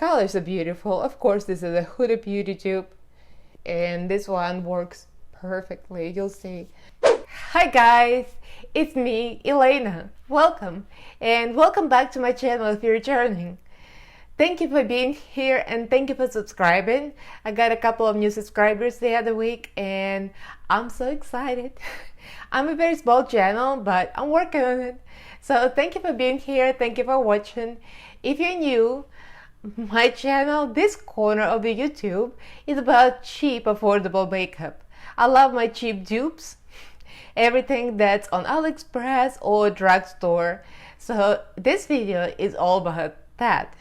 colors are beautiful. Of course, this is a Huda Beauty dupe, and this one works perfectly. You'll see. Hi guys, it's me, Elaina. Welcome, and welcome back to my channel if you're returning. Thank you for being here and thank you for subscribing. I got a couple of new subscribers the other week and I'm so excited. I'm a very small channel, but I'm working on it. So thank you for being here. Thank you for watching. If you're new, my channel, this corner of the YouTube, is about cheap, affordable makeup. I love my cheap dupes. Everything that's on Aliexpress or Drugstore. So this video is all about that.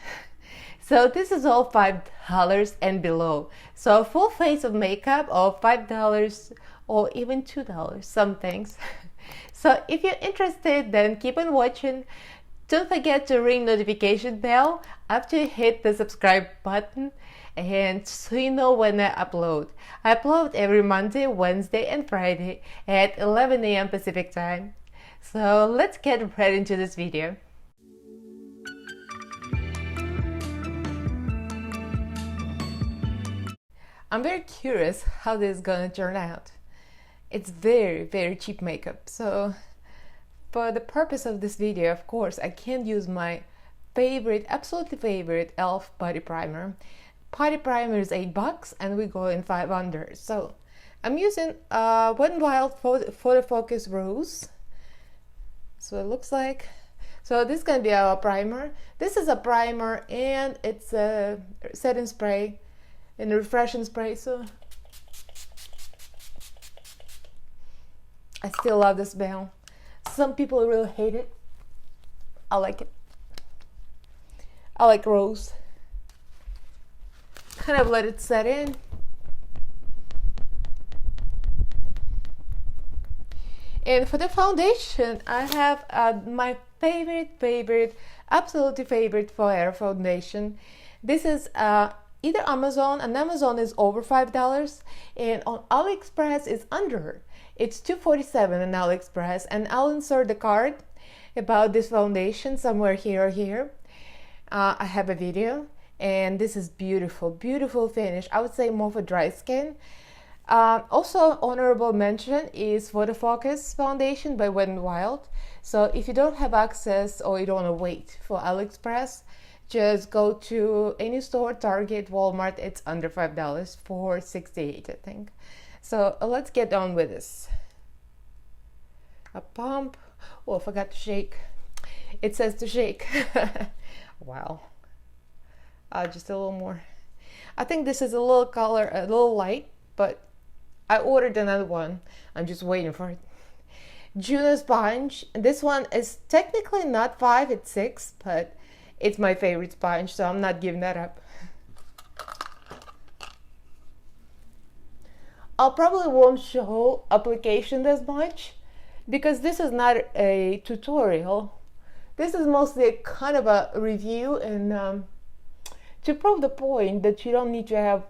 So this is all $5 and below. So a full face of makeup of $5 or even $2, some things. So if you're interested, then keep on watching. Don't forget to ring notification bell after you hit the subscribe button, and so you know when I upload. I upload every Monday, Wednesday, and Friday at 11 AM Pacific time. So let's get right into this video. I'm very curious how this is gonna turn out. It's very, very cheap makeup. So for the purpose of this video, of course, I can't use my favorite, absolutely favorite e.l.f. body primer. Body primer is $8 and we go in 5 under. So I'm using Wet n Wild Photo Focus Rose. So it looks like. So this is gonna be our primer. This is a primer and it's a setting spray and a refreshing spray. So I still love this smell. Some people really hate it. I like it. I like rose. Kind of let it set in. And for the foundation, I have my favorite, absolutely favorite Forever foundation. This is either Amazon, and Amazon is over $5, and on Aliexpress is under. It's $2.47 on Aliexpress, and I'll insert the card about this foundation somewhere here or here. I have a video, and this is beautiful, beautiful finish. I would say more for dry skin. Also, honorable mention is Photo Focus Foundation by Wet n Wild. So if you don't have access or you don't want to wait for Aliexpress, just go to any store, Target, Walmart. It's under $5 for $68, I think. So let's get on with this. A pump. Oh, I forgot to shake. It says to shake. Wow. Just a little more. I think this is a little color, a little light, but I ordered another one. I'm just waiting for it. Juno sponge. This one is technically not 5, it's 6, but it's my favorite sponge, so I'm not giving that up. I probably won't show application as much because this is not a tutorial. This is mostly a kind of a review and to prove the point that you don't need to have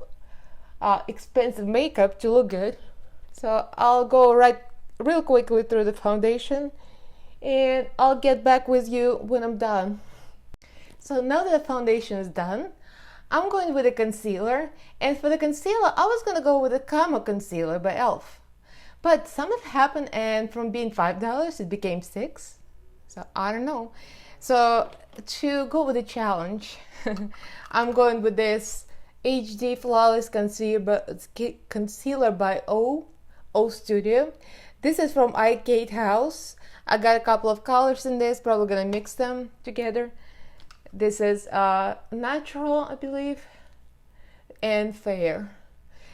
expensive makeup to look good. So I'll go real quickly through the foundation and I'll get back with you when I'm done. So now that the foundation is done, I'm going with a concealer, and for the concealer, I was going to go with a Camo Concealer by e.l.f. But something happened, and from being $5, it became $6. So I don't know. So to go with the challenge, I'm going with this HD Flawless Concealer by O Studio. This is from iKate House. I got a couple of colors in this, probably going to mix them together. This is natural, I believe, and fair.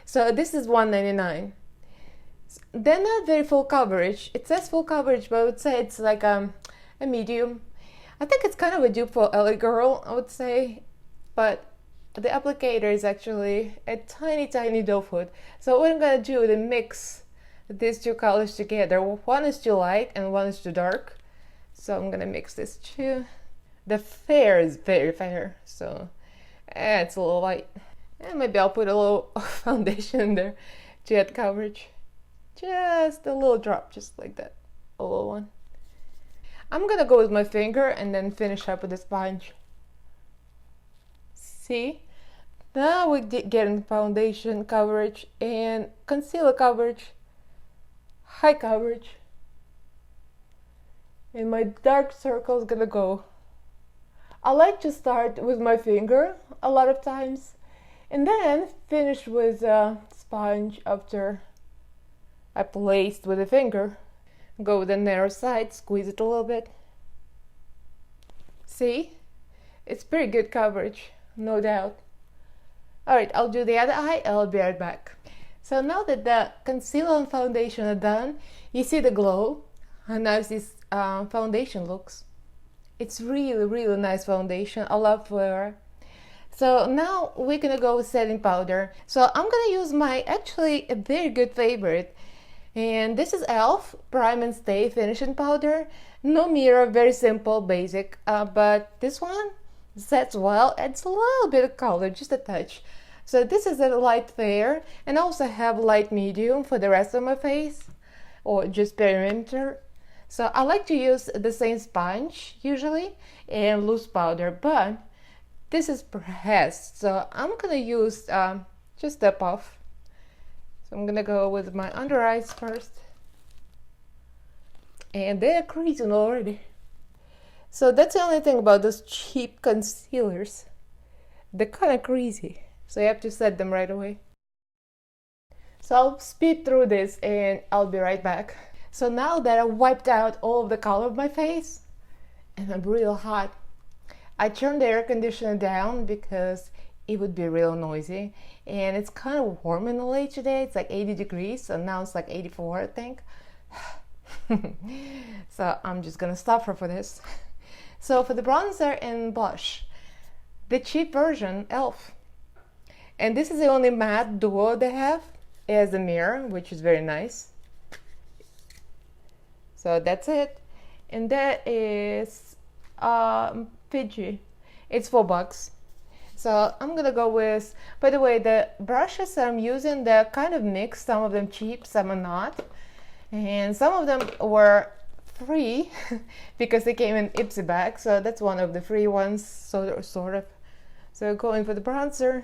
So this is $1.99. They're not very full coverage. It says full coverage, but I would say it's like a medium. I think it's kind of a dupe for LA Girl, I would say. But the applicator is actually a tiny doe foot. So what I'm going to do is mix these two colors together. One is too light and one is too dark. So I'm going to mix this too. The fair is very fair, so it's a little light. And maybe I'll put a little foundation in there to add coverage. Just a little drop, just like that. A little one. I'm gonna go with my finger and then finish up with the sponge. See? Now we're getting foundation coverage and concealer coverage, high coverage. And my dark circle is gonna go. I like to start with my finger a lot of times and then finish with a sponge after I placed with a finger. Go with the narrow side, squeeze it a little bit. See? It's pretty good coverage, no doubt. Alright, I'll do the other eye, I'll be right back. So now that the concealer and foundation are done, you see the glow, how nice this foundation looks. It's really nice foundation, I love Flora. So now we're gonna go with setting powder. So I'm gonna use my actually a very good favorite. And this is e.l.f. Prime and Stay Finishing Powder. No mirror, very simple, basic. But this one sets well, adds a little bit of color, just a touch. So this is a light fair, and I also have light medium for the rest of my face, or just perimeter. So I like to use the same sponge usually, and loose powder, but this is pressed, so I'm gonna use just a puff. So I'm gonna go with my under eyes first. And they're creasing already. So that's the only thing about those cheap concealers. They're kind of greasy, so you have to set them right away. So I'll speed through this and I'll be right back. So now that I wiped out all of the color of my face, and I'm real hot, I turned the air conditioner down because it would be real noisy. And it's kind of warm in LA today. It's like 80 degrees, so now it's like 84, I think. So I'm just gonna stop her for this. So for the bronzer and blush, the cheap version, e.l.f. And this is the only matte duo they have. It has a mirror, which is very nice. So that's it. And that is Fiji. It's $4. So I'm gonna go with, by the way, the brushes I'm using, they're kind of mixed. Some of them cheap, some are not. And some of them were free because they came in Ipsy bag. So that's one of the free ones, sort of. So going for the bronzer.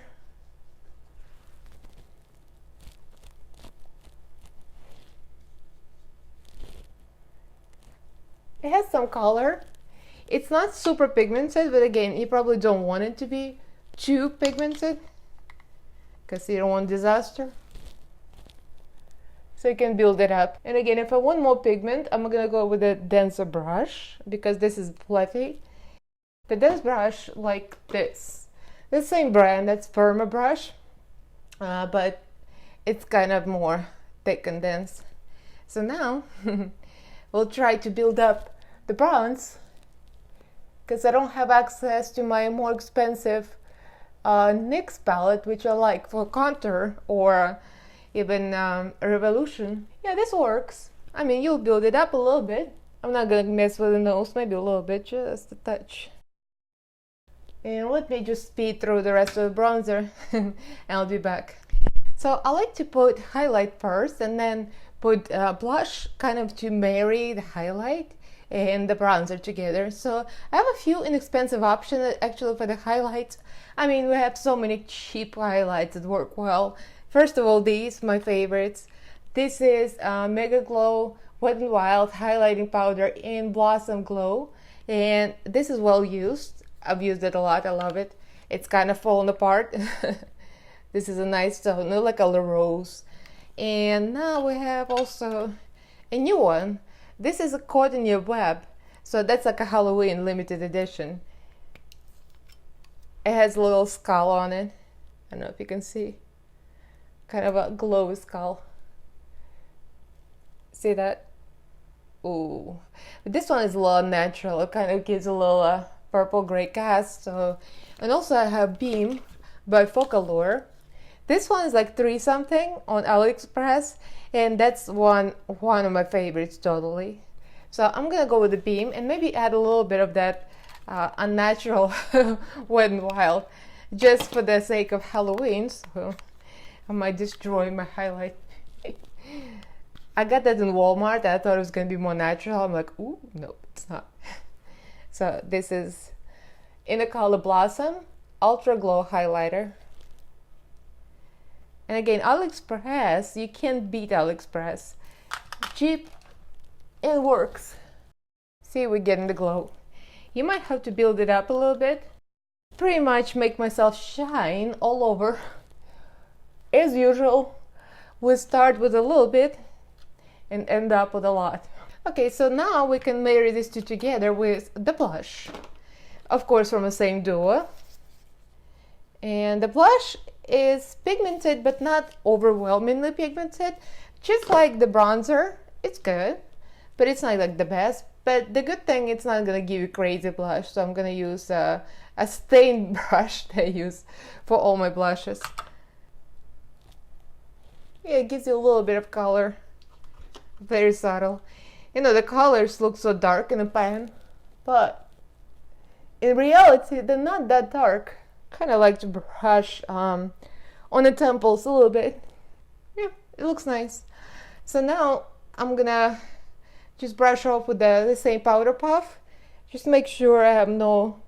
It has some color. It's not super pigmented, but again, you probably don't want it to be too pigmented because you don't want disaster. So you can build it up. And again, if I want more pigment, I'm gonna go with a denser brush because this is fluffy. The dense brush like this. The same brand, that's Firma brush, but it's kind of more thick and dense. So now we'll try to build up the bronze because I don't have access to my more expensive NYX palette, which I like for contour or even Revolution. Yeah, this works. I mean, you'll build it up a little bit. I'm not gonna mess with the nose, maybe a little bit, just a touch. And let me just speed through the rest of the bronzer and I'll be back. So I like to put highlight first and then put blush kind of to marry the highlight and the bronzer together. So I have a few inexpensive options actually for the highlights. I mean, we have so many cheap highlights that work well. First of all, these, my favorites. This is Mega Glow Wet n Wild Highlighting Powder in Blossom Glow. And this is well used. I've used it a lot, I love it. It's kind of fallen apart. This is a nice tone, like a rose. And now we have also a new one. This is a Caught in Your Web. So that's like a Halloween limited edition. It has a little skull on it. I don't know if you can see. Kind of a glow skull. See that? Ooh. But this one is a little natural. It kind of gives a little purple gray cast. So, and also I have Beam by Focallure. This one is like $3 something on Aliexpress, and that's one of my favorites totally. So I'm gonna go with the Beam and maybe add a little bit of that unnatural Wet n Wild just for the sake of Halloween. So I might destroy my highlight. I got that in Walmart. I thought it was gonna be more natural. I'm like, ooh, nope, it's not. So this is in the color Blossom. Ultra Glow highlighter. And again, Aliexpress, you can't beat Aliexpress. Cheap and works. See, we're getting the glow. You might have to build it up a little bit. Pretty much make myself shine all over. As usual, we start with a little bit and end up with a lot. Okay, so now we can marry these two together with the blush. Of course, from the same duo. And the blush is pigmented, but not overwhelmingly pigmented. Just like the bronzer, it's good, but it's not like the best. But the good thing, it's not gonna give you crazy blush, so I'm gonna use a stain brush that I use for all my blushes. Yeah, it gives you a little bit of color, very subtle. You know, the colors look so dark in the pan, but in reality, they're not that dark. Kind of like to brush on the temples a little bit. Yeah, it looks nice. So now I'm gonna just brush off with the same powder puff. Just make sure I have no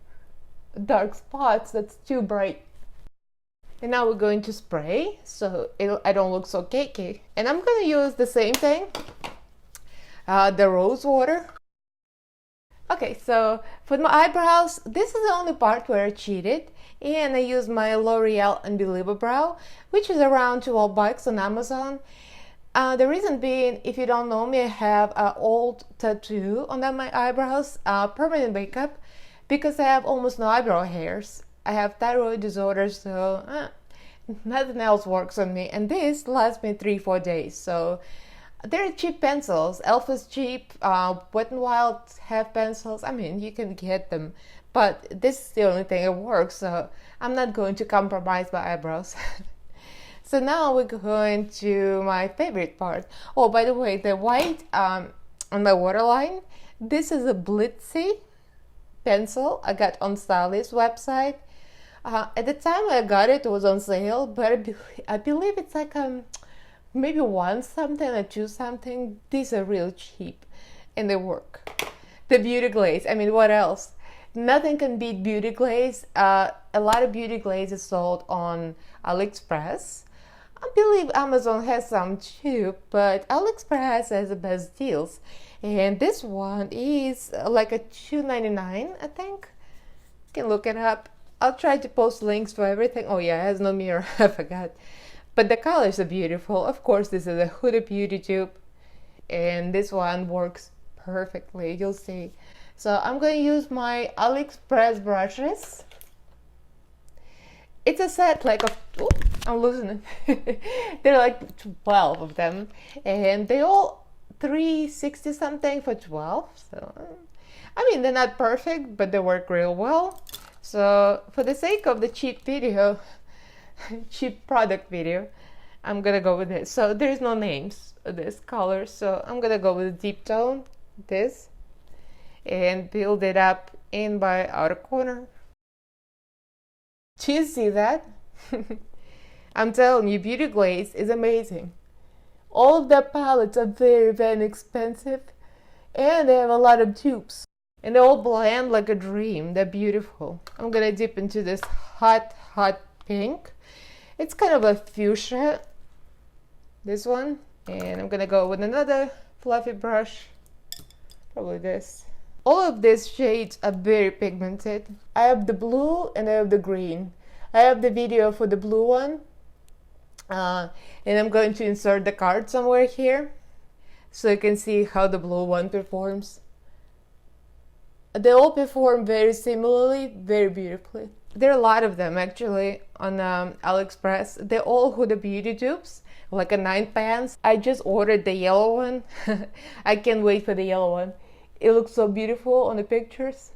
dark spots that's too bright. And now we're going to spray so I don't look so cakey. And I'm gonna use the same thing, the rose water. Okay, so for my eyebrows, this is the only part where I cheated. And I used my L'Oreal Unbeliever Brow, which is around $12 on Amazon. The reason being, if you don't know me, I have an old tattoo on my eyebrows, permanent makeup, because I have almost no eyebrow hairs. I have thyroid disorder, so nothing else works on me. And this lasts me 3-4 days. So they're cheap pencils. Elf is cheap. Wet n Wild have pencils. I mean, you can get them. But this is the only thing that works, so I'm not going to compromise my eyebrows. So now we're going to my favorite part. Oh, by the way, the white on my waterline, this is a Blitzy pencil I got on Stylist website. At the time I got it, it was on sale, but I believe it's like maybe $1 something or $2 something. These are real cheap and they work. The beauty glaze, I mean, what else? Nothing can beat beauty glaze. A lot of beauty glaze is sold on Aliexpress. I believe Amazon has some too, but Aliexpress has the best deals. And this one is like a $2.99, I think. You can look it up. I'll try to post links for everything. Oh yeah, it has no mirror, I forgot. But the colors are beautiful. Of course, this is a Huda Beauty dupe. And this one works perfectly, you'll see. So I'm going to use my Aliexpress brushes. It's a set like of, ooh, I'm losing it. There are like 12 of them, and they all $3.60 something for 12. So I mean, they're not perfect, but they work real well. So for the sake of the cheap video, cheap product video, I'm gonna go with this. So there's no names of this color, so I'm gonna go with a deep tone, this, and build it up in my outer corner. Do you see that? I'm telling you, Beauty Glaze is amazing. All of their palettes are very, very expensive, and they have a lot of dupes. And they all blend like a dream. They're beautiful. I'm gonna dip into this hot, hot pink. It's kind of a fuchsia, this one. And I'm gonna go with another fluffy brush, probably this. All of these shades are very pigmented. I have the blue and I have the green. I have the video for the blue one. And I'm going to insert the card somewhere here so you can see how the blue one performs. They all perform very similarly, very beautifully. There are a lot of them actually on Aliexpress. They're all Huda Beauty dupes, like a 9 pans. I just ordered the yellow one. I can't wait for the yellow one. It looks so beautiful on the pictures.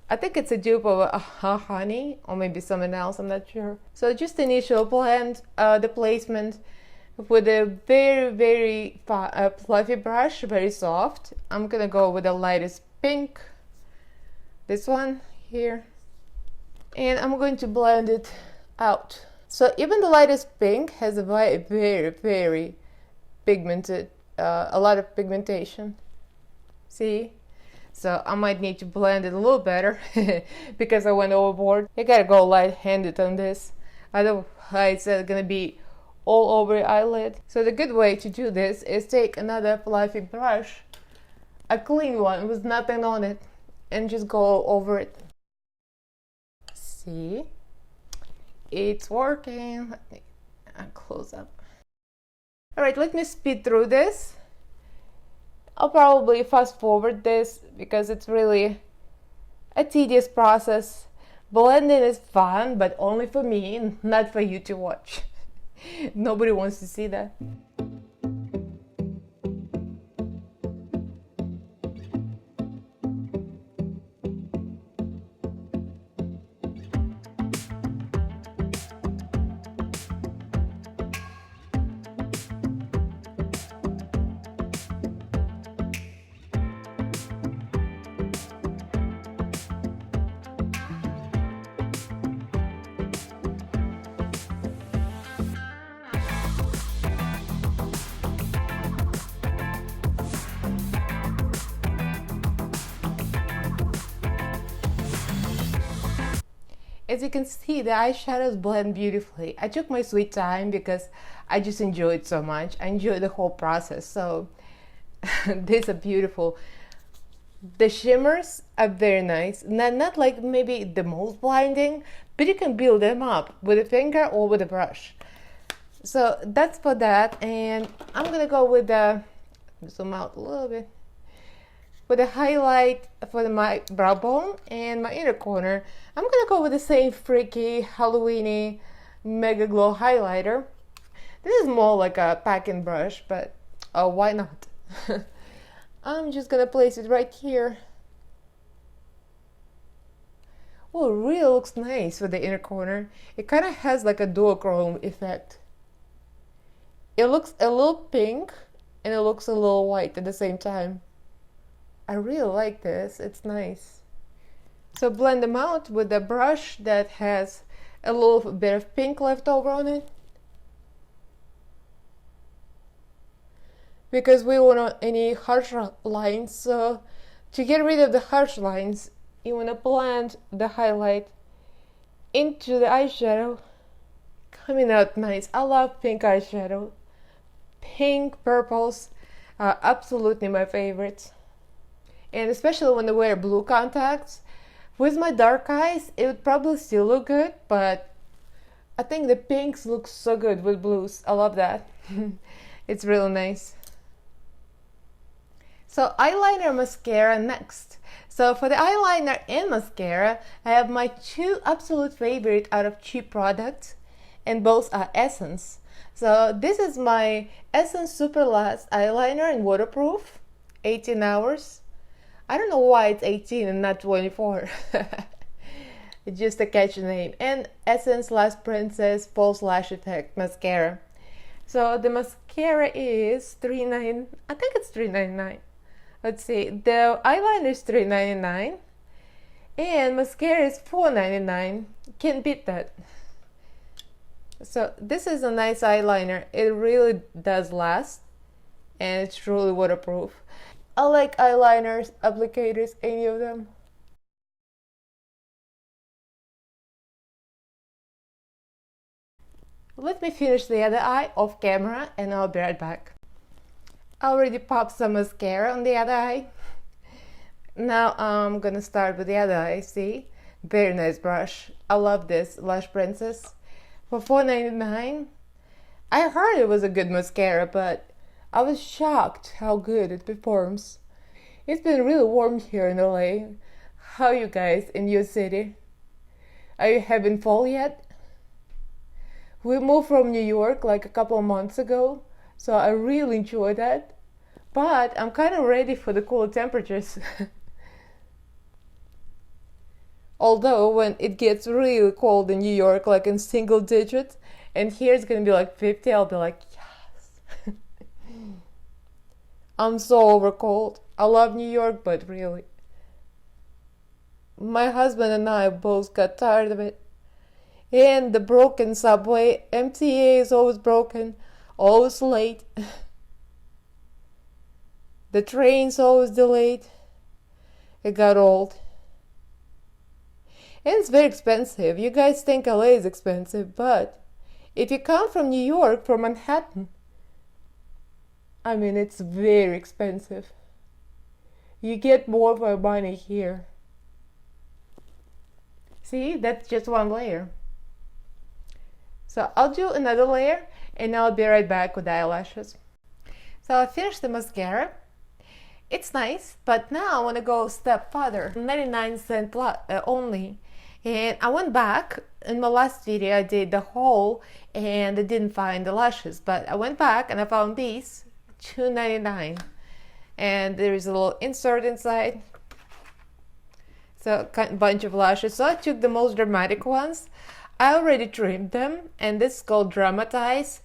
I think it's a dupe of a honey or maybe someone else, I'm not sure. So just initial blend, the placement with a very, very fluffy brush, very soft. I'm gonna go with the lightest pink, this one here, and I'm going to blend it out. So even the lightest pink has a very, very, very pigmented, a lot of pigmentation. See? So I might need to blend it a little better because I went overboard. I gotta go light-handed on this, otherwise it's gonna be all over the eyelid. So the good way to do this is take another fluffy brush, a clean one with nothing on it, and just go over it. See? It's working. Let me close up. Alright, let me speed through this. I'll probably fast forward this because it's really a tedious process. Blending is fun, but only for me, not for you to watch. Nobody wants to see that. As you can see, the eyeshadows blend beautifully. I took my sweet time because I just enjoy it so much. I enjoy the whole process. So these are beautiful. The shimmers are very nice. Not like maybe the most blinding, but you can build them up with a finger or with a brush. So that's for that. And I'm gonna go with the, zoom out a little bit, with a highlight for my brow bone and my inner corner. I'm gonna go with the same freaky Halloweeny Mega Glow highlighter. This is more like a packing brush, but oh, why not? I'm just gonna place it right here. Oh, it really looks nice with the inner corner. It kind of has like a duochrome effect. It looks a little pink and it looks a little white at the same time. I really like this, it's nice. So blend them out with a brush that has a little bit of pink left over on it. Because we don't want any harsh lines, so to get rid of the harsh lines, you want to blend the highlight into the eyeshadow. Coming out nice. I love pink eyeshadow. Pink, purples are absolutely my favorites. And especially when I wear blue contacts. With my dark eyes, it would probably still look good, but I think the pinks look so good with blues. I love that. It's really nice. So eyeliner, mascara next. So for the eyeliner and mascara, I have my two absolute favorite out of cheap products, and both are Essence. So this is my Essence Super Last eyeliner in waterproof, 18 hours. I don't know why it's 18 and not 24. It's just a catchy name. And Essence Last Princess False Lash Effect Mascara. So the mascara is $3.99. I think it's $3.99. Let's see. The eyeliner is $3.99. And mascara is $4.99. Can't beat that. So this is a nice eyeliner. It really does last. And it's truly waterproof. I like eyeliners, applicators, any of them. Let me finish the other eye off camera and I'll be right back. I already popped some mascara on the other eye. Now I'm gonna start with the other eye, see? Very nice brush. I love this Lash Princess. For $4.99. I heard it was a good mascara, but I was shocked how good it performs. It's been really warm here in LA. How are you guys in your city? Are you having fall yet? We moved from New York like a couple of months ago, so I really enjoy that. But I'm kind of ready for the cool temperatures. Although when it gets really cold in New York, like in single digits, and here it's gonna be like 50, I'll be like, yes. I'm so over cold. I love New York, but really. My husband and I both got tired of it. And the broken subway, MTA is always broken, always late. The train's always delayed. It got old. And it's very expensive. You guys think LA is expensive, but if you come from New York, from Manhattan, I mean, it's very expensive. You get more for money here. See, that's just one layer. So I'll do another layer and I'll be right back with the eyelashes. So I finished the mascara. It's nice, but now I want to go a step further. 99 cents only. And I went back. In my last video I did the haul and I didn't find the lashes, but I went back and I found these, $2.99. And there is a little insert inside. So a bunch of lashes. So I took the most dramatic ones. I already trimmed them, and this is called Dramatize.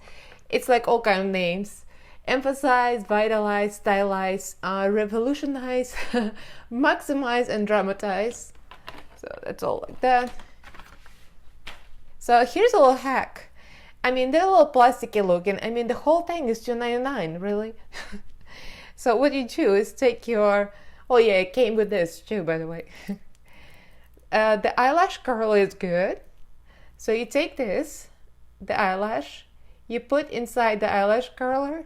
It's like all kind of names. Emphasize, vitalize, stylize, revolutionize, maximize, and dramatize. So that's all like that. So here's a little hack. I mean, they're a little plasticky looking. I mean, the whole thing is $2.99, really. So what you do is take your, oh yeah, it came with this too, by the way. The eyelash curl is good. So you take this, the eyelash, you put inside the eyelash curler,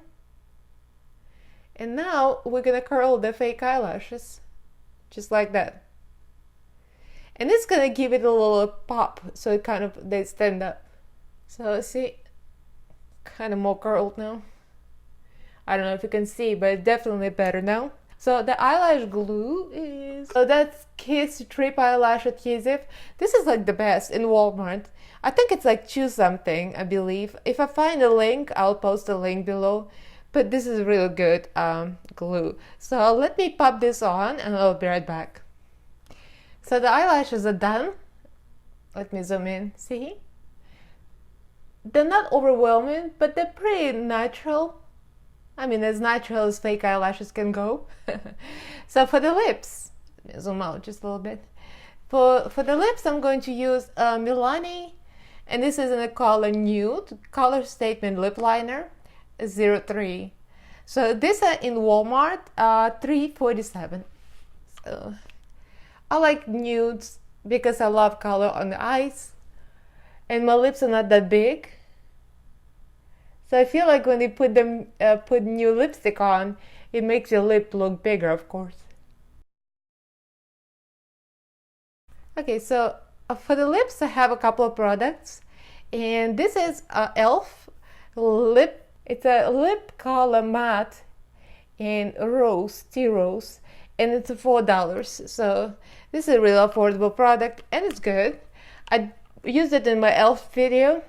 and now we're gonna curl the fake eyelashes, just like that. And it's gonna give it a little pop, so it kind of, they stand up. So see, kind of more curled now. I don't know if you can see, but it's definitely better now. So the eyelash glue is, so that's Kiss Trip Eyelash Adhesive. This is like the best in Walmart. I think it's like choose something, I believe. If I find a link, I'll post a link below. But this is really good glue. So let me pop this on and I'll be right back. So the eyelashes are done. Let me zoom in, see? They're not overwhelming, but they're pretty natural. I mean, as natural as fake eyelashes can go. So for the lips, let me zoom out just a little bit. For the lips, I'm going to use Milani, and this is in the color Nude, Color Statement Lip Liner, 03. So this are in Walmart, $3.47. So I like nudes because I love color on the eyes, and my lips are not that big. So I feel like when they put new lipstick on, it makes your lip look bigger, of course. Okay, so for the lips, I have a couple of products, and this is e.l.f. lip. It's a lip color matte in rose, tea rose, and it's $4. So this is a real affordable product, and it's good. I used it in my e.l.f. video.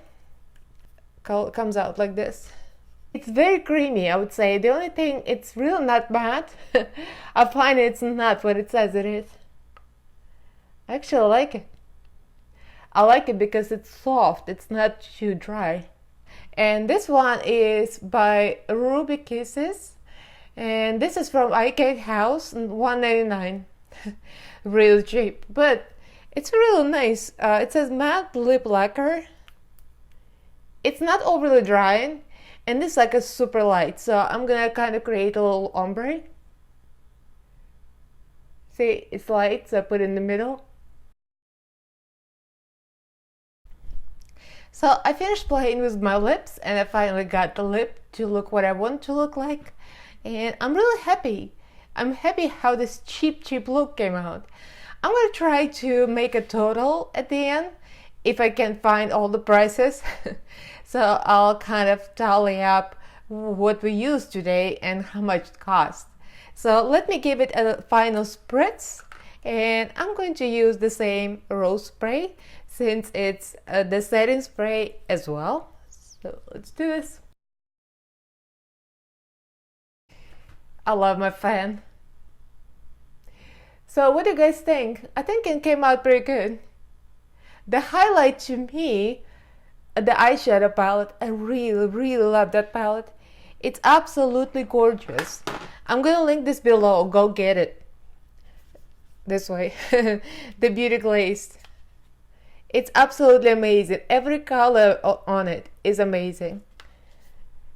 Comes out like this. It's very creamy, I would say. The only thing, it's really not matte. I find it's not what it says it is. I actually like it. I like it because it's soft, it's not too dry. And this one is by Ruby Kisses, and this is from iCake House, $1.99. Really cheap, but it's really nice. It says matte lip lacquer. It's not overly drying, and this is like a super light, so I'm gonna kind of create a little ombre. See, it's light, so I put it in the middle. So I finished playing with my lips, and I finally got the lip to look what I want to look like, and I'm really happy. I'm happy how this cheap look came out. I'm gonna try to make a total at the end if I can find all the prices. So I'll kind of tally up what we used today and how much it cost. So let me give it a final spritz, and I'm going to use the same rose spray since it's the setting spray as well. So let's do this. I love my fan. So what do you guys think? I think it came out pretty good. The highlight to me, the eyeshadow palette, I really love that palette. It's absolutely gorgeous. I'm gonna link this below, go get it. This way. The Beauty Glazed. It's absolutely amazing. Every color on it is amazing.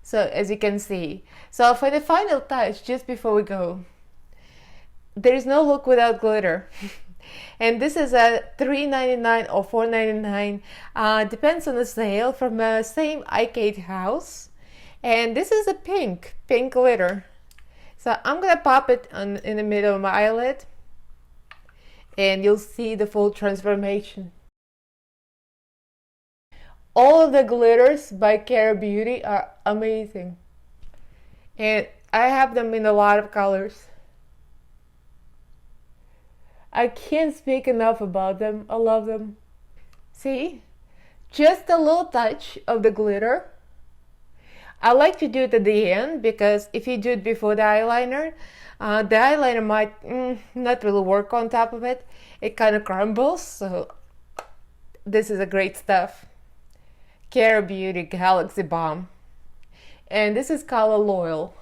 So as you can see. So for the final touch, just before we go, there is no look without glitter. And this is a $3.99 or $4.99, depends on the sale, from the same arcade house. And this is a pink glitter. So I'm gonna pop it in the middle of my eyelid, and you'll see the full transformation. All of the glitters by Kara Beauty are amazing, and I have them in a lot of colors. I can't speak enough about them. I love them. See? Just a little touch of the glitter. I like to do it at the end, because if you do it before the eyeliner might not really work on top of it. It kind of crumbles, so this is a great stuff. Kara Beauty Galaxy Balm. And this is color Loyal.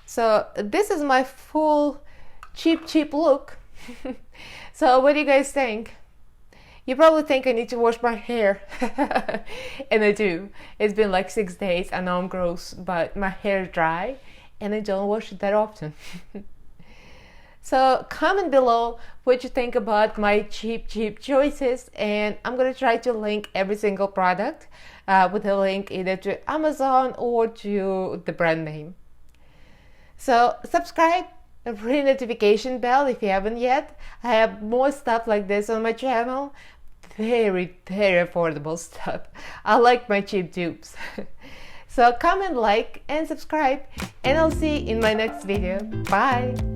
So this is my full cheap look. So what do you guys think? You probably think I need to wash my hair. And I do. It's been like 6 days. I know I'm gross, but my hair is dry and I don't wash it that often. So comment below what you think about my cheap choices, and I'm gonna try to link every single product with a link either to Amazon or to the brand name. So subscribe and ring notification bell if you haven't yet. I have more stuff like this on my channel. Very affordable stuff. I like my cheap dupes. So comment, like, and subscribe, and I'll see you in my next video. Bye!